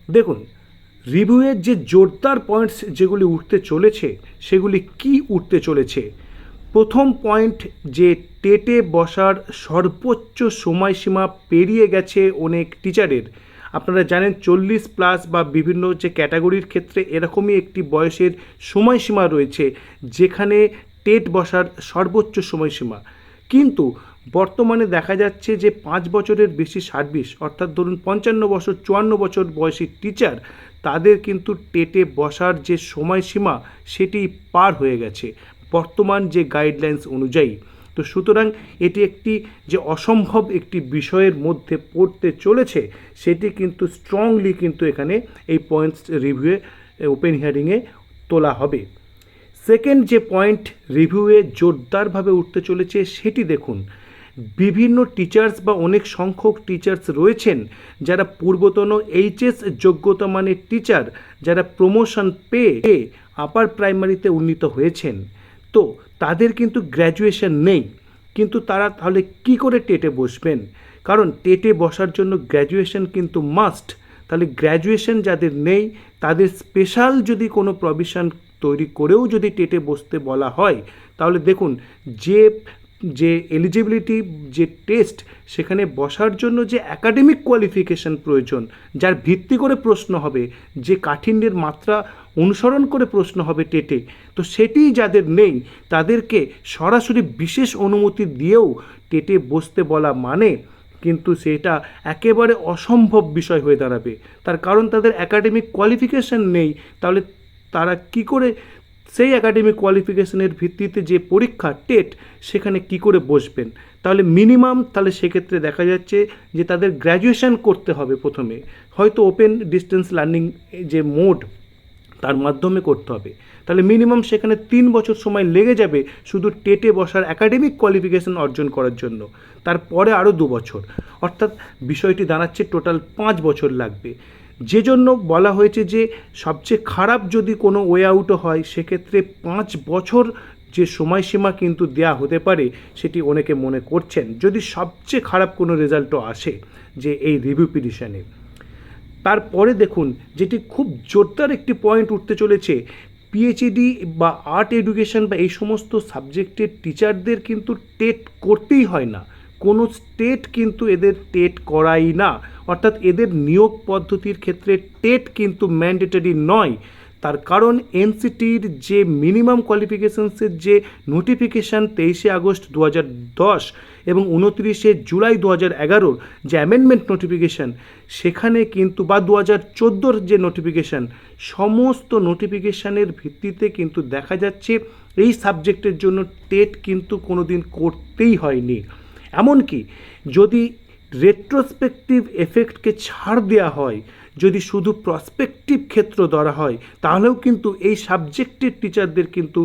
দেখুন, রিভিউয়ের যে জোরদার পয়েন্টস যেগুলি উঠতে চলেছে সেগুলি কি উঠতে চলেছে। প্রথম পয়েন্ট, যে টেটে বসার সর্বোচ্চ সময়সীমা পেরিয়ে গেছে অনেক টিচারের। আপনারা জানেন 40+ বা বিভিন্ন যে ক্যাটাগরির ক্ষেত্রে এরকমই একটি বয়সের সময়সীমা রয়েছে যেখানে টেট বসার সর্বোচ্চ সময়সীমা। কিন্তু বর্তমানে দেখা যাচ্ছে যে 5 বছরের বেশি সার্ভিস, অর্থাৎ ধরুন 55 বছর 54 বছর বয়সী টিচার, তাদের কিন্তু টেটে বসার যে সময়সীমা সেটি পার হয়ে গেছে বর্তমান যে গাইডলাইন্স অনুযায়ী। তো সুতরাং এটি একটি যে অসম্ভব একটি বিষয়ের মধ্যে পড়তে চলেছে সেটি কিন্তু স্ট্রংলি কিন্তু এখানে এই পয়েন্টস রিভিউয়ে ওপেন হিয়ারিংয়ে তোলা হবে। সেকেন্ড যে পয়েন্ট রিভিউয়ে জোরদারভাবে উঠতে চলেছে সেটি দেখুন, বিভিন্ন টিচার্স বা অনেক সংখ্যক টিচার্স রয়েছেন যারা পূর্বতন এইচএস যোগ্যতা মানের টিচার, যারা প্রমোশন পেয়ে আপার প্রাইমারিতে উন্নীত হয়েছেন। তো তাদের কিন্তু গ্র্যাজুয়েশন নেই, কিন্তু তারা তাহলে কি করে টেটে বসবেন? কারণ টেটে বসার জন্য গ্র্যাজুয়েশন কিন্তু মাস্ট। তাহলে গ্র্যাজুয়েশন যাদের নেই তাদের স্পেশাল যদি কোনো প্রভিশন তৈরি করেও যদি টেটে বসতে বলা হয়, তাহলে দেখুন যে যে এলিজিবিলিটি যে টেস্ট, সেখানে বসার জন্য যে একাডেমিক কোয়ালিফিকেশন প্রয়োজন, যার ভিত্তি করে প্রশ্ন হবে, যে কাঠিন্যের মাত্রা অনুসরণ করে প্রশ্ন হবে টেটে, তো সেটি যাদের নেই তাদেরকে সরাসরি বিশেষ অনুমতি দিয়েও টেটে বসতে বলা মানে কিন্তু সেটা একেবারে অসম্ভব বিষয় হয়ে দাঁড়াবে। তার কারণ তাদের একাডেমিক কোয়ালিফিকেশন নেই। তাহলে তারা কি করে সেই একাডেমিক কোয়ালিফিকেশনের ভিত্তিতে যে পরীক্ষা টেট, সেখানে কি করে বসবেন? তাহলে মিনিমাম তাহলে সেক্ষেত্রে দেখা যাচ্ছে যে তাদের গ্র্যাজুয়েশন করতে হবে প্রথমে, হয়তো ওপেন ডিস্টেন্স লার্নিং যে মোড তার মাধ্যমে করতে হবে। তাহলে মিনিমাম সেখানে 3 বছর সময় লেগে যাবে শুধু টেটে বসার একাডেমিক কোয়ালিফিকেশন অর্জন করার জন্য, তারপরে আরও 2 বছর, অর্থাৎ বিষয়টি দাঁড়াচ্ছে টোটাল 5 বছর লাগবে। যে জন্য বলা হয়েছে যে সবচেয়ে খারাপ যদি কোনো ওয়ে আউটও হয় সেক্ষেত্রে 5 বছর যে সময়সীমা কিন্তু দেয়া হতে পারে, সেটি অনেকে মনে করছেন যদি সবচেয়ে খারাপ কোনো রেজাল্টও আসে যে এই রিভিউ পিটিশনে। তারপরে দেখুন যেটি খুব জোরদার একটি পয়েন্ট উঠতে চলেছে, পিএইচডি বা আর্ট এডুকেশন বা এই সমস্ত সাবজেক্টের টিচারদের কিন্তু টেট করতেই হয় না, কোনো স্টেট কিন্তু এদের টেট করাই না, অর্থাৎ এদের নিয়োগ পদ্ধতির ক্ষেত্রে টেট কিন্তু ম্যান্ডেটরি নয়। তার কারণ এনসিটির যে মিনিমাম কোয়ালিফিকেশনসের যে নোটিফিকেশান 23 আগস্ট 2010 এবং 29 জুলাই 2011 যে অ্যামেন্ডমেন্ট নোটিফিকেশান, সেখানে কিন্তু বা 2014 যে নোটিফিকেশান, সমস্ত নোটিফিকেশানের ভিত্তিতে কিন্তু দেখা যাচ্ছে এই সাবজেক্টের জন্য টেট কিন্তু কোনো দিন করতেই হয়নি। এমনকি যদি রেট্রোস্পেকটিভ এফেক্টকে ছাড় দেওয়া হয়, যদি শুধু প্রসপেক্টিভ ক্ষেত্র ধরা হয়, তাহলেও কিন্তু এই সাবজেক্টের টিচারদের কিন্তু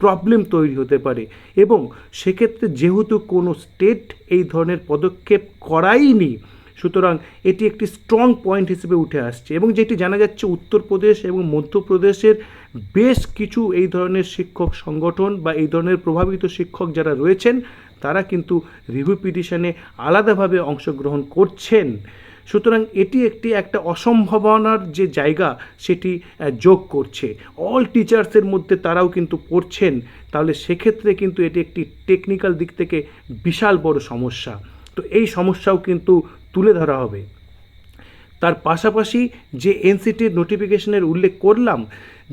প্রবলেম তৈরি হতে পারে। এবং সেক্ষেত্রে যেহেতু কোনো স্টেট এই ধরনের পদক্ষেপ করাইনি, সুতরাং এটি একটি স্ট্রং পয়েন্ট হিসেবে উঠে আসছে। এবং যেটি জানা যাচ্ছে উত্তরপ্রদেশ এবং মধ্যপ্রদেশের বেশ কিছু এই ধরনের শিক্ষক সংগঠন বা এই ধরনের প্রভাবিত শিক্ষক যারা রয়েছেন তারা কিন্তু রিভিউ পিটিশনে আলাদাভাবে অংশগ্রহণ করছেন। সুতরাং এটি একটা অসম্ভাবনার যে জায়গা সেটি যোগ করছে, অল টিচার্সের মধ্যে তারাও কিন্তু পড়ছেন। তাহলে সেক্ষেত্রে কিন্তু এটি একটি টেকনিক্যাল দিক থেকে বিশাল বড় সমস্যা। তো এই সমস্যাও কিন্তু তুলে ধরা হবে। তার পাশাপাশি যে এনসিটির নোটিফিকেশনের উল্লেখ করলাম,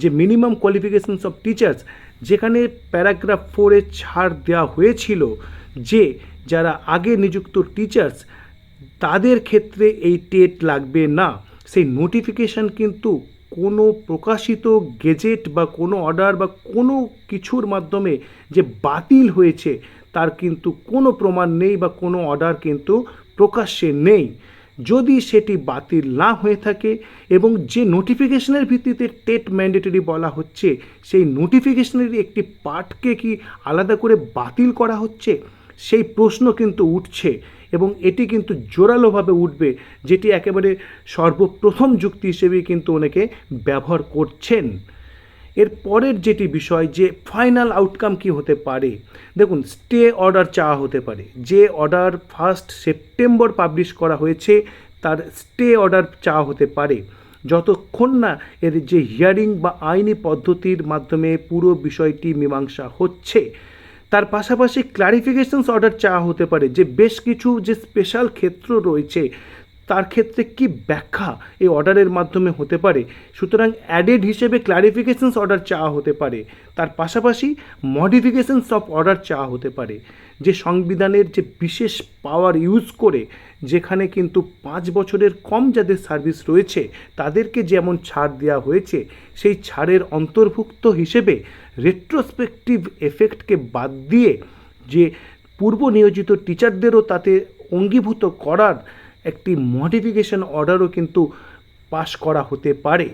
যে মিনিমাম কোয়ালিফিকেশনস অফ টিচার্স, যেখানে প্যারাগ্রাফ 4-এ ছাড় দেওয়া হয়েছিল যে যারা আগে নিযুক্ত টিচার্স তাদের ক্ষেত্রে এই টেট লাগবে না, সেই নোটিফিকেশান কিন্তু কোনো প্রকাশিত গেজেট বা কোনো অর্ডার বা কোনো কিছুর মাধ্যমে যে বাতিল হয়েছে তার কিন্তু কোনো প্রমাণ নেই বা কোনো অর্ডার কিন্তু প্রকাশ্যে নেই। যদি সেটি বাতিল না হয়ে থাকে এবং যে নোটিফিকেশনের ভিত্তিতে টেট ম্যান্ডেটরি বলা হচ্ছে সেই নোটিফিকেশনের একটি পার্টকে কি আলাদা করে বাতিল করা হচ্ছে, সেই প্রশ্ন কিন্তু উঠছে এবং এটি কিন্তু জোরালোভাবে উঠবে, যেটি একেবারে সর্বপ্রথম যুক্তি হিসেবেই কিন্তু অনেকে ব্যবহার করছেন। এর পরের যেটি বিষয় যে ফাইনাল আউটকাম কি হতে পারে, দেখুন স্টে অর্ডার চাওয়া হতে পারে। যে অর্ডার 1 সেপ্টেম্বর পাবলিশ করা হয়েছে তার স্টে অর্ডার চাওয়া হতে পারে। যতক্ষণ না এর যে হিয়ারিং বা আইনি পদ্ধতির মাধ্যমে পুরো বিষয়টি মীমাংসা হচ্ছে। তার পাশাপাশি ক্লারিফিকেশনস অর্ডার চাওয়া হতে পারে যে বেশ কিছু যে স্পেশাল ক্ষেত্র রয়েছে তার ক্ষেত্রে কি ব্যাখ্যা এই অর্ডারের মাধ্যমে হতে পারে। সুতরাং অ্যাডেড হিসেবে ক্লারিফিকেশনস অর্ডার চাওয়া হতে পারে। তার পাশাপাশি মডিফিকেশনস অফ অর্ডার চাওয়া হতে পারে, যে সংবিধানের যে বিশেষ পাওয়ার ইউজ করে যেখানে কিন্তু 5 বছরের কম যাদের সার্ভিস রয়েছে তাদেরকে যেমন ছাড় দেওয়া হয়েছে, সেই ছাড়ের অন্তর্ভুক্ত হিসেবে রেট্রোস্পেক্টিভ এফেক্টকে বাদ দিয়ে যে পূর্ব নিয়োজিত টিচারদেরও তাতে অঙ্গীভূত করার একটি মডিফিকেশন অর্ডারও কিন্তু পাশ করা হতে পারে।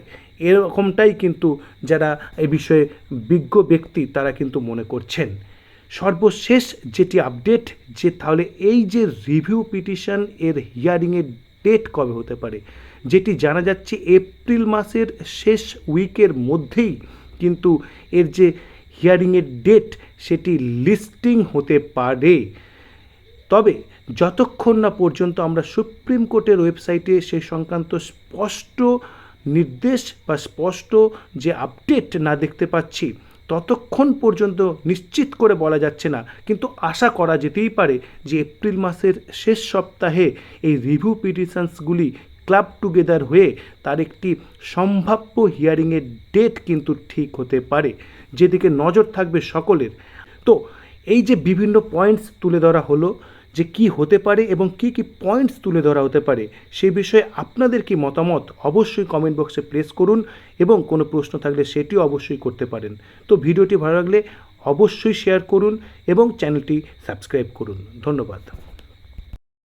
এরকমটাই কিন্তু যারা এ বিষয়ে বিজ্ঞ ব্যক্তি তারা কিন্তু মনে করছেন। সর্বশেষ যেটি আপডেট, যে তাহলে এই যে রিভিউ পিটিশন এর হিয়ারিংয়ের ডেট কবে হতে পারে, যেটি জানা যাচ্ছে এপ্রিল মাসের শেষ উইকের মধ্যেই কিন্তু এর যে হিয়ারিংয়ের ডেট সেটি লিস্টিং হতে পারে। তবে যতক্ষণ না পর্যন্ত আমরা সুপ্রিম কোর্টের ওয়েবসাইটে সে সংক্রান্ত স্পষ্ট নির্দেশ বা স্পষ্ট যে আপডেট না দেখতে পাচ্ছি, ততক্ষণ পর্যন্ত নিশ্চিত করে বলা যাচ্ছে না। কিন্তু আশা করা যেতেই পারে যে এপ্রিল মাসের শেষ সপ্তাহে এই রিভিউ পিটিশনসগুলি ক্লাব টুগেদার হয়ে তার একটি সম্ভাব্য হিয়ারিংয়ের ডেট কিন্তু ঠিক হতে পারে, যেদিকে নজর থাকবে সকলের। তো এই যে বিভিন্ন পয়েন্টস তুলে ধরা হলো যে কি হতে পারে এবং কি কি পয়েন্টস তুলে ধরা হতে পারে, সেই বিষয়ে আপনাদের কি মতামত অবশ্যই কমেন্ট বক্সে প্লেস করুন, এবং কোনো প্রশ্ন থাকলে সেটিও অবশ্যই করতে পারেন। তো ভিডিওটি ভালো লাগলে অবশ্যই শেয়ার করুন এবং চ্যানেলটি সাবস্ক্রাইব করুন। ধন্যবাদ।